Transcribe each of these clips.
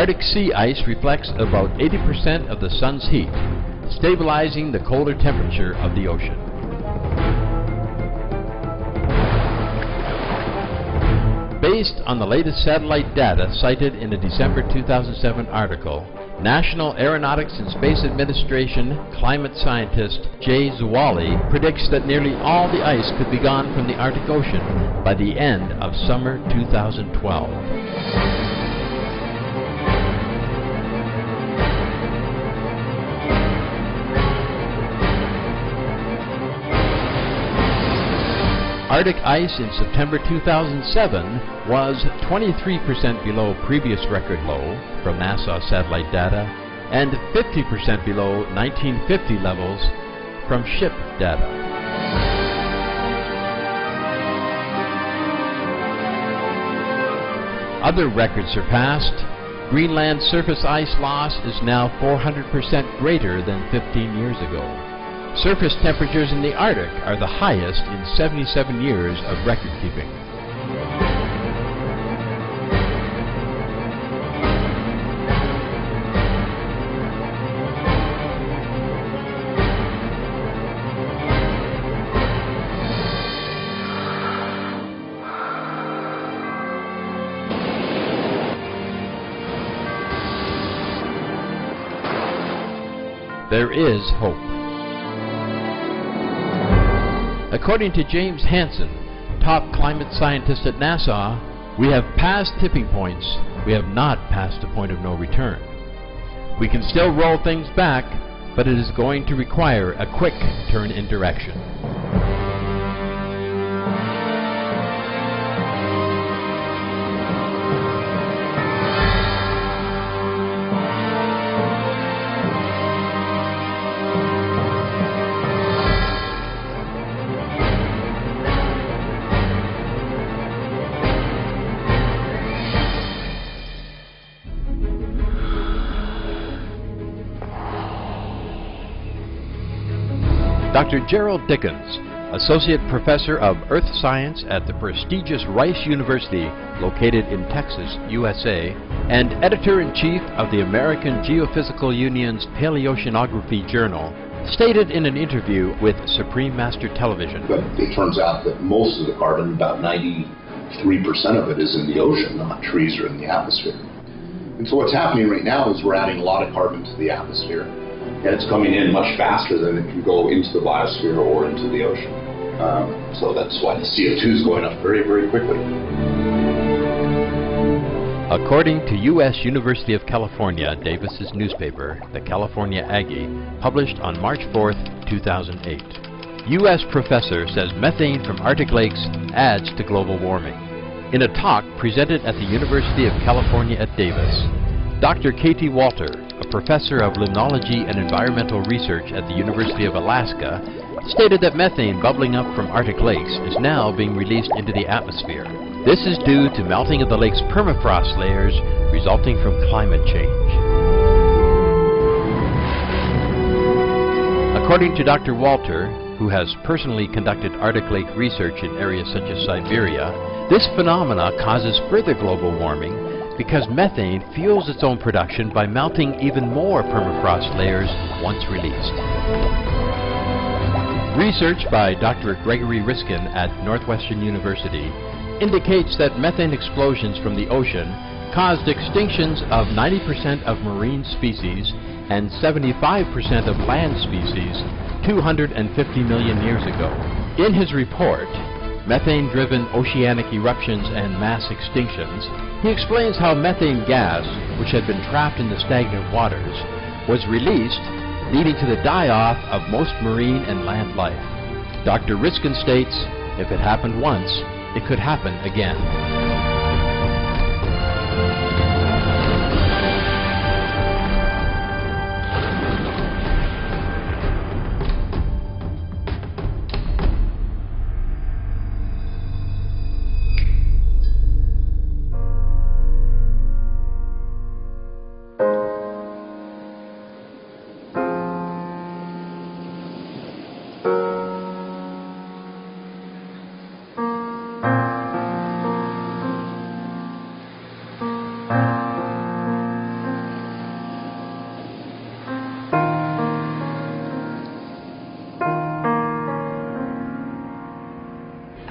Arctic sea ice reflects about 80% of the sun's heat, stabilizing the colder temperature of the ocean. Based on the latest satellite data cited in a December 2007 article, National Aeronautics and Space Administration climate scientist Jay Zwally predicts that nearly all the ice could be gone from the Arctic Ocean by the end of summer 2012. Arctic ice in September 2007 was 23% below previous record low from NASA satellite data and 50% below 1950 levels from ship data. Other records surpassed. Greenland surface ice loss is now 400% greater than 15 years ago. Surface temperatures in the Arctic are the highest in 77 years of record keeping. There is hope. According to James Hansen, top climate scientist at NASA, we have passed tipping points. We have not passed a point of no return. We can still roll things back, but it is going to require a quick turn in direction. Dr. Gerald Dickens, Associate Professor of Earth Science at the prestigious Rice University located in Texas, USA, and Editor-in-Chief of the American Geophysical Union's Paleoceanography Journal, stated in an interview with Supreme Master Television. But it turns out that most of the carbon, about 93% of it, is in the ocean, not trees or in the atmosphere. And so what's happening right now is we're adding a lot of carbon to the atmosphere, and it's coming in much faster than it can go into the biosphere or into the ocean. So that's why the CO2 is going up very, very quickly. According to U.S. University of California Davis's newspaper, the California Aggie, published on March 4th, 2008, U.S. professor says methane from Arctic lakes adds to global warming. In a talk presented at the University of California at Davis, Dr. Katie Walter, a professor of limnology and environmental research at the University of Alaska, stated that methane bubbling up from Arctic lakes is now being released into the atmosphere. This is due to melting of the lake's permafrost layers resulting from climate change. According to Dr. Walter, who has personally conducted Arctic lake research in areas such as Siberia, this phenomena causes further global warming because methane fuels its own production by melting even more permafrost layers once released. Research by Dr. Gregory Riskin at Northwestern University indicates that methane explosions from the ocean caused extinctions of 90% of marine species and 75% of land species 250 million years ago. In his report, Methane-Driven Oceanic Eruptions and Mass Extinctions, he explains how methane gas, which had been trapped in the stagnant waters, was released, leading to the die-off of most marine and land life. Dr. Riskin states, if it happened once, it could happen again.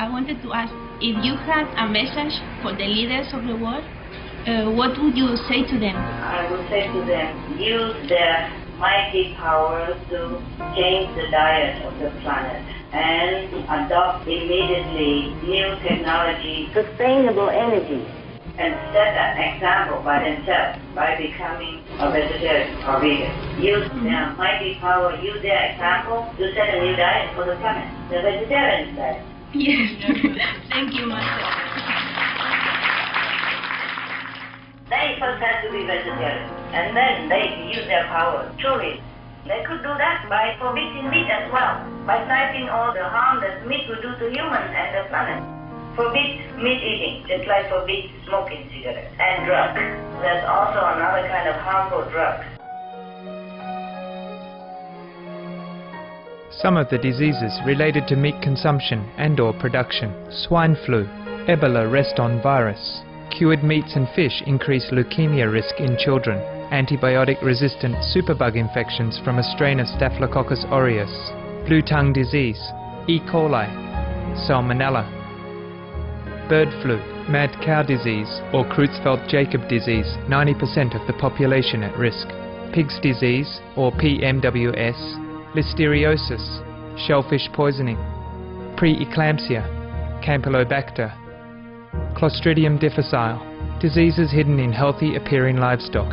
I wanted to ask, if you had a message for the leaders of the world, what would you say to them? I would say to them, use their mighty power to change the diet of the planet and adopt immediately new technology, sustainable energy, and set an example by themselves by becoming a vegetarian or vegan. Use their mighty power, use their example to set a new diet for the planet, the vegetarian diet. Yes. Thank you, Master. They first have to be vegetarian, and then they use their power. Truly, they could do that by forbidding meat as well, by citing all the harm that meat would do to humans and the planet. Forbid meat eating, just like forbid smoking cigarettes and drugs. There's also another kind of harmful drug. Some of the diseases related to meat consumption and/or production: swine flu, Ebola reston virus. Cured meats and fish increase leukemia risk in children. Antibiotic-resistant superbug infections from a strain of Staphylococcus aureus. Blue tongue disease, E. coli, Salmonella. Bird flu, mad cow disease or Creutzfeldt-Jakob disease, 90% of the population at risk. Pig's disease or PMWS. Listeriosis, shellfish poisoning. Preeclampsia, Campylobacter. Clostridium difficile, diseases hidden in healthy appearing livestock.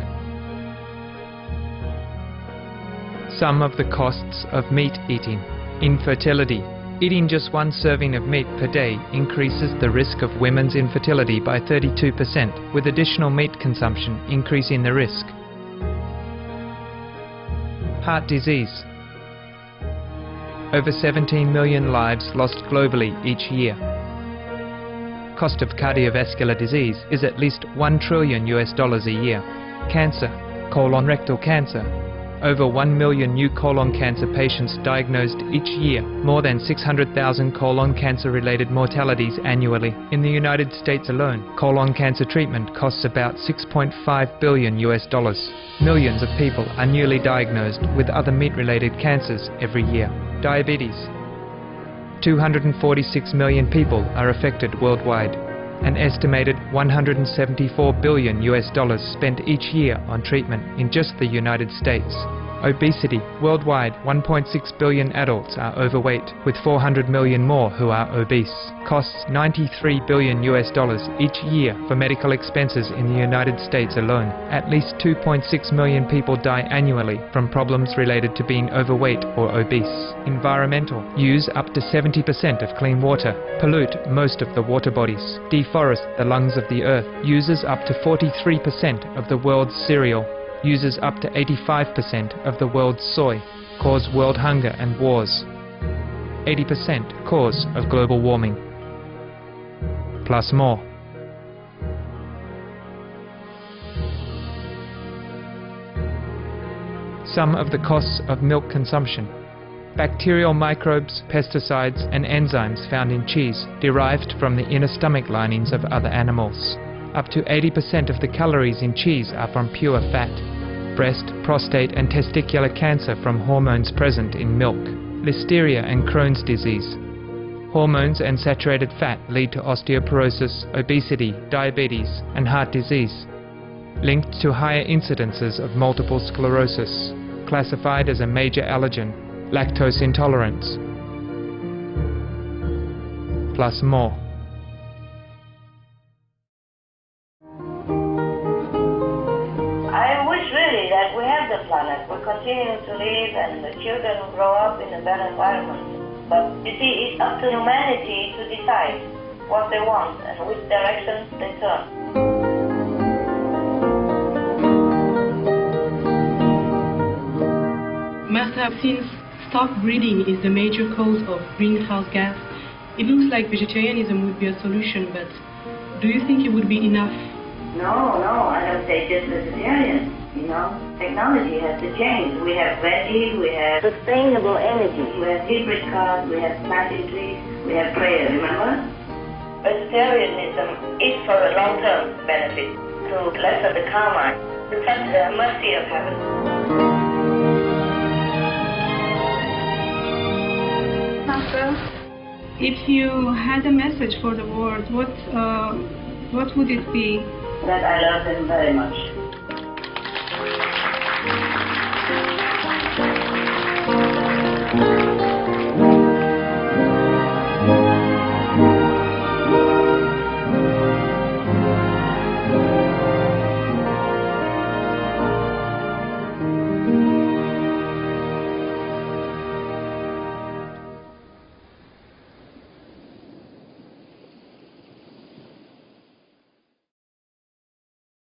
Some of the costs of meat eating. Infertility. Eating just one serving of meat per day increases the risk of women's infertility by 32%, with additional meat consumption increasing the risk. Heart disease. Over 17 million lives lost globally each year. Cost of cardiovascular disease is at least $1 trillion a year. Cancer, colon rectal cancer. Over 1 million new colon cancer patients diagnosed each year, more than 600,000 colon cancer-related mortalities annually. In the United States alone, colon cancer treatment costs about $6.5 billion. Millions of people are newly diagnosed with other meat-related cancers every year. Diabetes. 246 million people are affected worldwide. An estimated $174 billion spent each year on treatment in just the United States. Obesity. Worldwide, 1.6 billion adults are overweight, with 400 million more who are obese. Costs $93 billion each year for medical expenses in the United States alone. At least 2.6 million people die annually from problems related to being overweight or obese. Environmental. Use up to 70% of clean water. Pollute most of the water bodies. Deforest the lungs of the earth. Uses up to 43% of the world's cereal. Uses up to 85% of the world's soy. Cause world hunger and wars. 80% cause of global warming. Plus more. Some of the costs of milk consumption. Bacterial microbes, pesticides and enzymes found in cheese derived from the inner stomach linings of other animals. Up to 80% of the calories in cheese are from pure fat. Breast, prostate and testicular cancer from hormones present in milk. Listeria and Crohn's disease. Hormones and saturated fat lead to osteoporosis, obesity, diabetes and heart disease. Linked to higher incidences of multiple sclerosis. Classified as a major allergen. Lactose intolerance. Plus more. I wish really that we have the planet. We continue to live and the children will grow up in a better environment. But you see, it's up to humanity to decide what they want and which direction they turn. Master, since stock breeding is the major cause of greenhouse gas, it looks like vegetarianism would be a solution, but do you think it would be enough? No, I don't say just vegetarian. You know, technology has to change. We have veggie, we have sustainable energy, we have hybrid cars, we have planting trees, we have prayer, remember? Vegetarianism is for a long-term benefit, to lessen the karma, to touch the mercy of heaven. Master, If you had a message for the world, what would it be? That I love them very much.